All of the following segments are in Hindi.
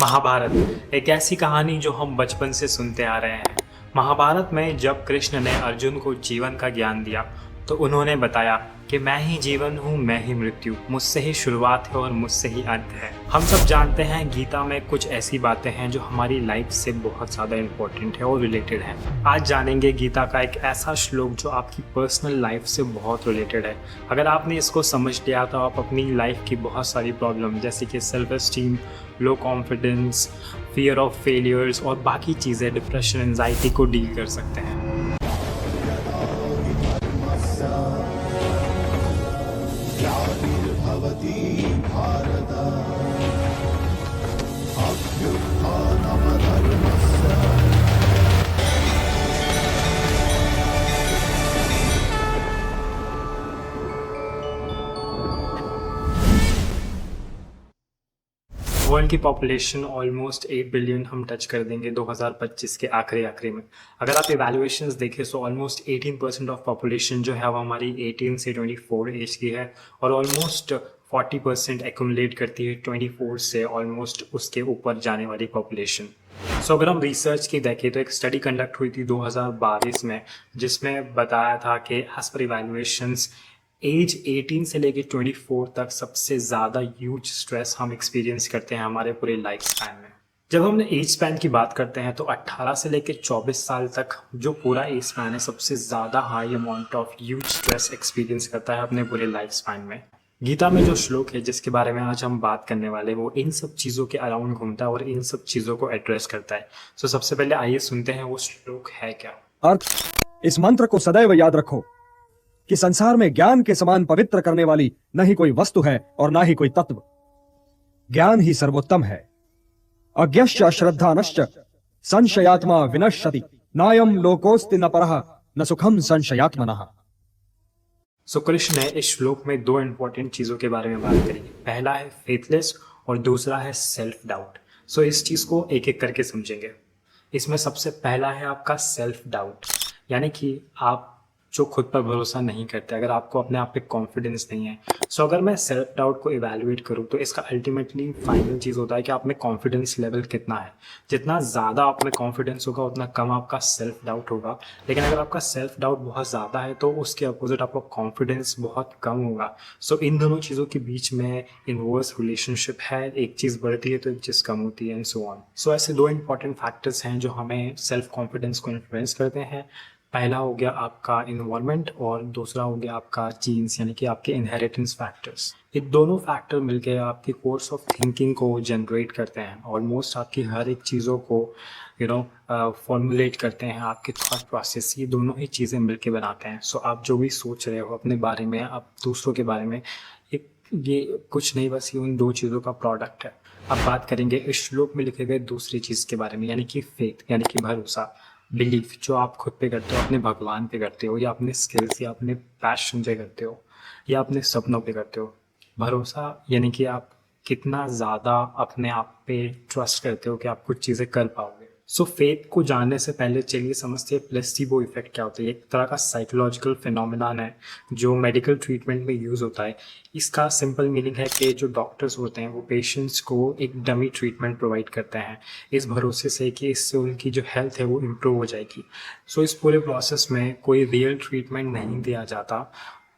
महाभारत एक ऐसी कहानी जो हम बचपन से सुनते आ रहे हैं। महाभारत में जब कृष्ण ने अर्जुन को जीवन का ज्ञान दिया तो उन्होंने बताया कि मैं ही जीवन हूँ, मैं ही मृत्यु, मुझसे ही शुरुआत है और मुझसे ही अंत है। हम सब जानते हैं गीता में कुछ ऐसी बातें हैं जो हमारी लाइफ से बहुत ज़्यादा इम्पोर्टेंट है और रिलेटेड है। आज जानेंगे गीता का एक ऐसा श्लोक जो आपकी पर्सनल लाइफ से बहुत रिलेटेड है। अगर आपने इसको समझ लिया तो आप अपनी लाइफ की बहुत सारी प्रॉब्लम जैसे कि self esteem, low confidence, fear of failures और बाकी चीज़ें, डिप्रेशन, एंजाइटी को डील कर सकते हैं। वर्ल्ड की पॉपुलेशन ऑलमोस्ट 8 बिलियन हम टच कर देंगे 2025 के आखिरी में। अगर आप इवैल्यूएशंस देखें तो ऑलमोस्ट 18% ऑफ पॉपुलेशन जो है वो हमारी 18 से 24 एज की है और ऑलमोस्ट 40% एक्यूमुलेट करती है 24 से ऑलमोस्ट उसके ऊपर जाने वाली पॉपुलेशन। सो अगर हम रिसर्च की देखें तो एक स्टडी कंडक्ट हुई थी 2022 में जिसमें बताया था कि एज पर इवैल्यूएशंस एज 18 से लेके 24 तक सबसे ज़्यादा ह्यूज स्ट्रेस हम एक्सपीरियंस करते हैं हमारे पूरे लाइफ स्पैन में। जब हम एज स्पैन की बात करते हैं तो 18 से लेके 24 साल तक जो पूरा एज स्पैन है सबसे ज़्यादा high amount of huge stress experience करता है अपने पूरे लाइफ स्पैन में। गीता में जो श्लोक है जिसके बारे में आज हम बात करने वाले हैं वो इन सब चीज़ों के अराउंड घूमता है और इन सब चीज़ों को एड्रेस करता है। सो सबसे पहले आइए सुनते हैं वो श्लोक है क्या। अर्थ, इस मंत्र को सदैव याद रखो कि संसार में ज्ञान के समान पवित्र करने वाली न ही कोई वस्तु है और ना ही कोई तत्व। ज्ञान ही सर्वोत्तम है। अज्ञश्च श्रद्धानश्च संशयात्मा विनश्यति नायम लोकोस्ति न परः न सुखम संशयात्मनः। सो कृष्ण ने इस श्लोक में दो इंपॉर्टेंट चीज़ों के बारे में बात करी। पहला है फेथलेस और दूसरा है सेल्फ डाउट। सो इस चीज़ को एक एक करके समझेंगे। इसमें सबसे पहला है आपका सेल्फ डाउट, यानी कि आप जो खुद पर भरोसा नहीं करते, अगर आपको अपने आप पे कॉन्फिडेंस नहीं है। सो अगर मैं सेल्फ डाउट को इवैल्यूएट करूँ तो इसका अल्टीमेटली फाइनल चीज़ होता है कि आप में कॉन्फिडेंस लेवल कितना है। जितना ज़्यादा आप में कॉन्फिडेंस होगा उतना कम आपका सेल्फ डाउट होगा, लेकिन अगर आपका सेल्फ डाउट बहुत ज़्यादा है तो उसके अपोजिट आपका कॉन्फिडेंस बहुत कम होगा। सो इन दोनों चीज़ों के बीच में इनवर्स रिलेशनशिप है, एक चीज़ बढ़ती है तो एक चीज़ कम होती है एंड सो ऑन। सो ऐसे दो इंपॉर्टेंट फैक्टर्स हैं जो हमें सेल्फ कॉन्फिडेंस को इन्फ्लुएंस करते हैं। पहला हो गया आपका इन्वायरमेंट और दूसरा हो गया आपका जीन्स, यानी कि आपके इनहेरिटेंस फैक्टर्स। ये दोनों फैक्टर मिलकर आपके कोर्स ऑफ थिंकिंग को जनरेट करते हैं। ऑलमोस्ट आपकी हर एक चीज़ों को फॉर्मुलेट करते हैं। आपके थॉट प्रोसेस, ये दोनों ही चीज़ें मिलकर बनाते हैं। सो आप जो भी सोच रहे हो अपने बारे में, आप दूसरों के बारे में, ये कुछ नहीं, बस ये उन दो चीज़ों का प्रोडक्ट है। अब बात करेंगे इस श्लोक में लिखे गए दूसरी चीज़ के बारे में, यानी कि फेथ, यानी कि भरोसा, बिलीफ, जो आप खुद पे करते हो, अपने भगवान पे करते हो, या अपने स्किल्स या अपने पैशन पे करते हो, या अपने सपनों पे करते हो। भरोसा यानी कि आप कितना ज़्यादा अपने आप पे ट्रस्ट करते हो कि आप कुछ चीज़ें कर पाओगे। सो फेथ को जानने से पहले चलिए समझते हैं प्लेसिबो इफेक्ट क्या होता है। एक तरह का साइकोलॉजिकल फिनोमिनन है जो मेडिकल ट्रीटमेंट में यूज़ होता है। इसका सिंपल मीनिंग है कि जो डॉक्टर्स होते हैं वो पेशेंट्स को एक डमी ट्रीटमेंट प्रोवाइड करते हैं इस भरोसे से कि इससे उनकी जो हेल्थ है वो इम्प्रूव हो जाएगी। सो इस पूरे प्रोसेस में कोई रियल ट्रीटमेंट नहीं दिया जाता।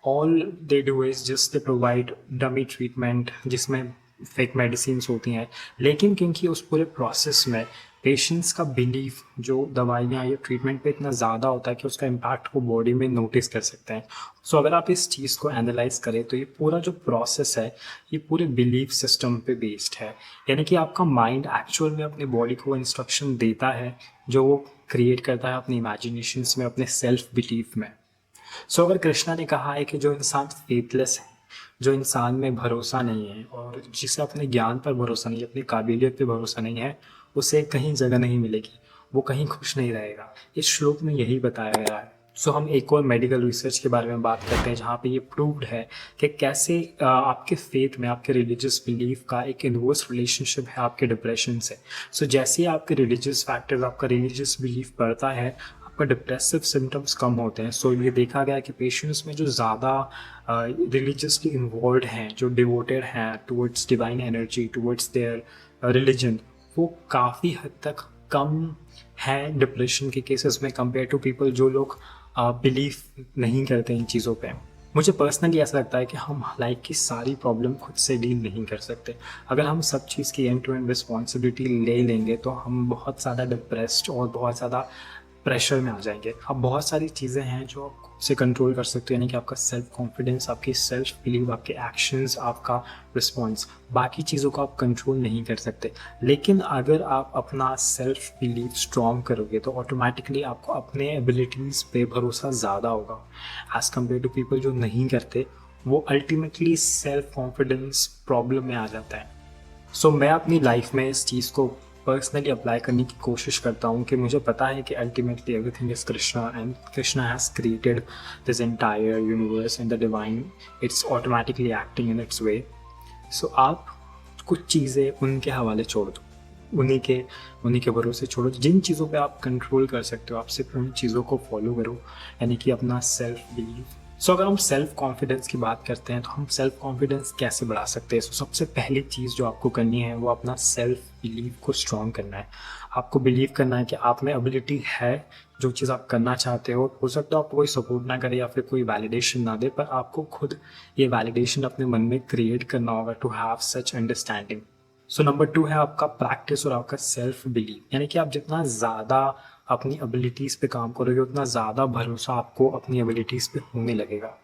All they do is just they provide dummy treatment जिसमें फेक मेडिसिन होती हैं, लेकिन क्योंकि उस पूरे प्रोसेस में पेशेंट्स का बिलीफ जो दवाइयाँ या ट्रीटमेंट पे इतना ज़्यादा होता है कि उसका इम्पैक्ट वो बॉडी में नोटिस कर सकते हैं। सो अगर आप इस चीज़ को एनालाइज करें तो ये पूरा जो प्रोसेस है ये पूरे बिलीफ सिस्टम पे बेस्ड है, यानी कि आपका माइंड एक्चुअल में अपने बॉडी को इंस्ट्रक्शन देता है जो वो क्रिएट करता है अपनी इमेजिनेशंस में, अपने सेल्फ बिलीफ में। सो अगर कृष्णा ने कहा है कि जो इंसान फेथलेस है, जो इंसान में भरोसा नहीं है और जिसे अपने ज्ञान पर भरोसा नहीं है, अपनी काबिलियत पे भरोसा नहीं है, उसे कहीं जगह नहीं मिलेगी, वो कहीं खुश नहीं रहेगा। इस श्लोक में यही बताया गया है। सो हम एक और मेडिकल रिसर्च के बारे में बात करते हैं जहाँ पे ये प्रूव्ड है कि कैसे आपके फेथ में, आपके रिलीजियस बिलीफ का एक इनवर्स रिलेशनशिप है आपके डिप्रेशन से। सो जैसे ही आपके रिलीजियस फैक्टर्स, आपका रिलीजियस बिलीफ बढ़ता है, आपका डिप्रेसिव सिम्टम्स कम होते हैं। सो ये देखा गया कि पेशेंट्स में जो ज़्यादा रिलीजियसली इन्वॉल्व हैं, जो डिवोटेड हैं towards divine energy, towards their religion, वो काफ़ी हद तक कम है डिप्रेशन के केसेस में कंपेयर टू पीपल जो लोग बिलीव नहीं करते इन चीज़ों पे। मुझे पर्सनली ऐसा लगता है कि हम लाइफ की सारी प्रॉब्लम खुद से डील नहीं कर सकते। अगर हम सब चीज़ की एंड टू एंड रिस्पॉन्सिबिलिटी ले लेंगे तो हम बहुत ज़्यादा डिप्रेस्ड और बहुत ज़्यादा प्रेशर में आ जाएंगे। अब बहुत सारी चीज़ें हैं जो आप खुद से कंट्रोल कर सकते हो, यानी कि आपका सेल्फ कॉन्फिडेंस, आपकी सेल्फ बिलीव, आपके एक्शंस, आपका रिस्पॉन्स। बाकी चीज़ों को आप कंट्रोल नहीं कर सकते, लेकिन अगर आप अपना सेल्फ बिलीव स्ट्रॉन्ग करोगे तो ऑटोमेटिकली आपको अपने एबिलिटीज़ पे भरोसा ज़्यादा होगा एज़ कम्पेयर टू पीपल जो नहीं करते। वो अल्टीमेटली सेल्फ कॉन्फिडेंस प्रॉब्लम में आ जाता है। सो मैं अपनी लाइफ में इस चीज़ को पर्सनली अप्लाई करने की कोशिश करता हूँ कि मुझे पता है कि ultimately everything is Krishna and Krishna has created this entire universe and the divine, it's automatically acting in its way. So आप कुछ चीज़ें उनके हवाले छोड़ दो, उन्हीं के भरोसे छोड़ो। जिन चीज़ों पे आप कंट्रोल कर सकते हो आप सिर्फ उन चीज़ों को फॉलो करो, यानी कि अपना सेल्फ बिलीव। सो अगर हम सेल्फ कॉन्फिडेंस की बात करते हैं तो हम सेल्फ कॉन्फिडेंस कैसे बढ़ा सकते हैं? सबसे पहली चीज़ जो आपको करनी है वो अपना सेल्फ बिलीव को स्ट्रॉन्ग करना है। आपको बिलीव करना है कि आप में एबिलिटी है, जो चीज़ आप करना चाहते हो सकता है आपको कोई सपोर्ट ना करे या फिर कोई वैलिडेशन ना दे, पर आपको खुद ये वैलिडेशन अपने मन में क्रिएट करना होगा to have such understanding. So number 2 है आपका प्रैक्टिस और आपका सेल्फ बिलीव, यानी कि आप जितना ज़्यादा अपनी एबिलिटीज़ पे काम करोगे उतना ज़्यादा भरोसा आपको अपनी एबिलिटीज़ पे होने लगेगा।